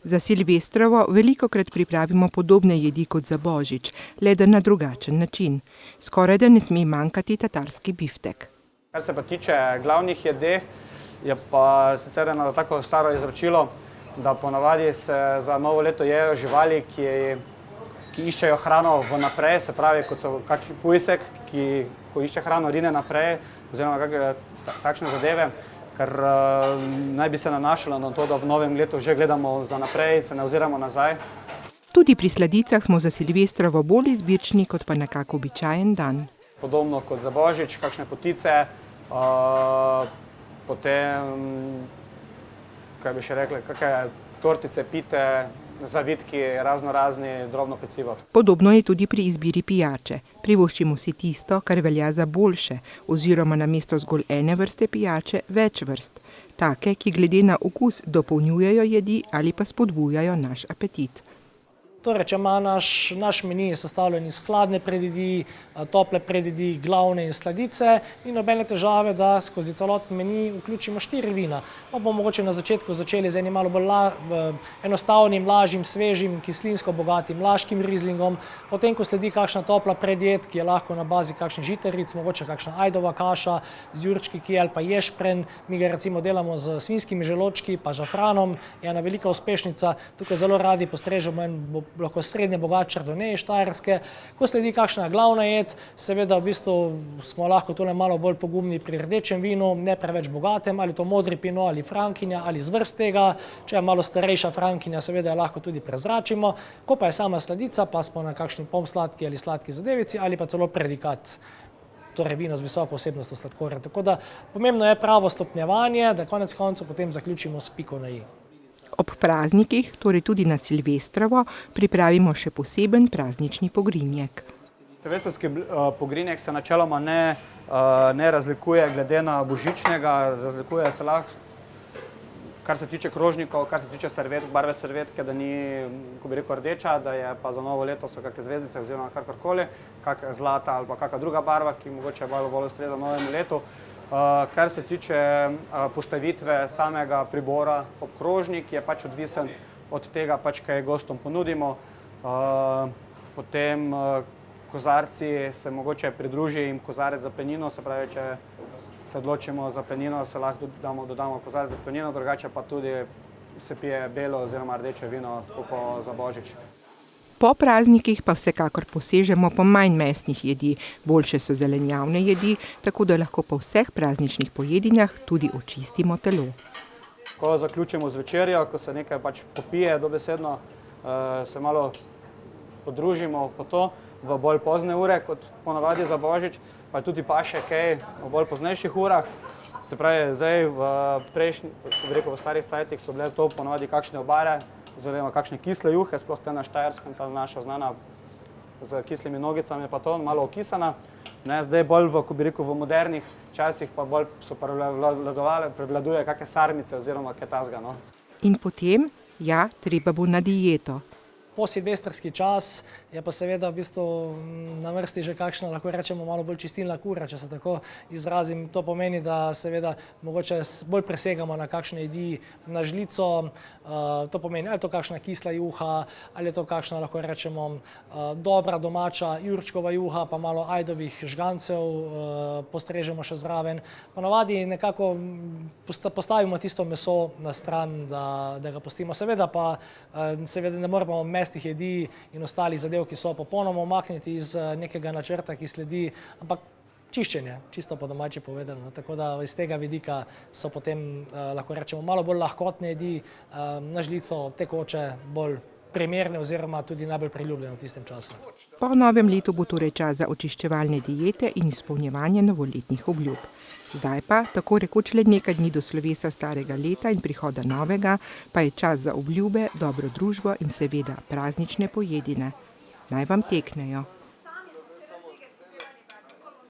Za Silvestrovo velikokrat pripravimo podobne jedi kot za božič, le da na drugačen način. Skorajda ne sme manjkati tatarski biftek. Kar se pa tiče glavnih jedi, je pa sicer eno tako staro izročilo, da ponavadi se za novo leto jejo živali, ki iščejo hrano vnaprej, se pravi, kot so kakšen pujsek, ki ko išče hrano, rine naprej, oziroma kakšne takšne zadeve, ker naj bi se nanašalo na to, da v novem letu že gledamo za naprej, se ne oziramo nazaj. Tudi pri sladicah smo za Silvestrovo bolj izbirčni kot pa nekako običajen dan. Podobno kot za božič, kakšne potice, potem, kaj bi še rekli, kakšne tortice, pite, zavitki, raznorazni, drobno pecivo. Podobno je tudi pri izbiri pijače. Privoščimo si tisto, kar velja za boljše, oziroma namesto zgolj ene vrste pijače več vrst. Take, ki glede na okus dopolnjujejo jedi ali pa spodbujajo naš apetit. Torej, če ima naš meni sestavljen iz hladne predjedi, tople predjedi, glavne in sladice, ni nobene težave, da skozi celoten meni vključimo 4 vina. Pa bomo mogoče na začetku začeli z enim malo bolj enostavnim, lažjim, svežim, kislinsko bogatim laškim rizlingom. Potem, ko sledi kakšna topla predjed, ki je lahko na bazi kakšnih žitaric, mogoče kakšna ajdova kaša z jurčki ali pa ješprenj. Mi ga recimo delamo z svinjskimi želodčki pa žafranom, je ena velika uspešnica. Tukaj zelo radi postrežemo lahko srednje bogat chardonnay štajerske. Ko sledi kakšna glavna jed, seveda v bistvu smo lahko tole malo bolj pogumni pri rdečem vinu, ne preveč bogatem, ali to modri pinot ali frankinja ali zvrst tega. Če je malo starejša frankinja, seveda jo lahko tudi prezračimo. Ko pa je sama sladica, pa smo na kakšni polsladki ali sladki zadevici ali pa celo predikat, torej vino z visoko vsebnostjo sladkorja. Tako da pomembno je pravo stopnjevanje, da konec koncev potem zaključimo s piko na i. Ob praznikih, torej tudi na Silvestrovo, pripravimo še poseben praznični pogrinjek. Silvestrski pogrinjek se načeloma ne razlikuje glede na božičnega, razlikuje se lahko, kar se tiče krožnikov, kar se tiče servetk, barve servetke, da ni, ko bi rekel, rdeča, da je pa za novo leto so kakšne zvezdice oziroma kakorkoli, kakšna zlata ali pa kakšna druga barva, ki mogoče bolj ustreza novemu letu. Kar se tiče postavitve samega pribora ob krožnik, je pač odvisen od tega, kaj gostom ponudimo. Potem kozarci se mogoče pridruži jim kozarec za penino, se pravi, če se odločimo za penino, se lahko dodamo kozarec za penino, drugače pa tudi se pije belo oziroma rdeče vino, tako za božič. Po praznikih pa vsekakor posežemo po manj mesnih jedi, boljše so zelenjavne jedi, tako da lahko po vseh prazničnih pojedinah tudi očistimo telo. Ko zaključimo z večerjo, ko se nekaj pač popije dobesedno, se malo podružimo po to v bolj pozne ure, kot ponavadi za božič, pa tudi paše kaj v bolj poznejših urah. Se pravi, zdaj v starih cajtih so bile to ponavadi kakšne obare, oziroma kakšne kisle juhe, sploh te na Štajerskem, ta naša znana z kislimi nogicami, pa to malo okisana. Zdaj bolj v modernih časih pa bolj so prevladuje kakšne sarmice oziroma kaj tasga. In potem, ja, treba bo na dieto. Posilvestrski čas je pa seveda v bistvu na vrsti že kakšna, lahko rečemo, malo bolj čistilna kura, če se tako izrazim. To pomeni, da seveda mogoče bolj presegamo na kakšne jedi na žlico. To pomeni, ali je to kakšna kisla juha, ali je to kakšna, lahko rečemo, dobra domača jurčkova juha, pa malo ajdovih žgancev postrežemo še zraven. Ponavadi nekako postavimo tisto meso na stran, da ga pustimo. Seveda pa ne moramo mesnih jedi in ostalih zadev, ki so popolnoma umakniti iz nekega načrta, ki sledi, ampak čiščenje, čisto po domači povedano. Tako da iz tega vidika so potem, lahko rečemo, malo bolj lahkotne jedi na žlico, tekoče, bolj primerne oziroma tudi najbolj priljubljene v tistem času. Po novem letu bo torej čas za očiščevalne diete in izpolnjevanje novoletnih obljub. Zdaj pa, tako rekoč le nekaj dni do slovesa starega leta in prihoda novega, pa je čas za obljube, dobro družbo in seveda praznične pojedine. Naj vam teknejo.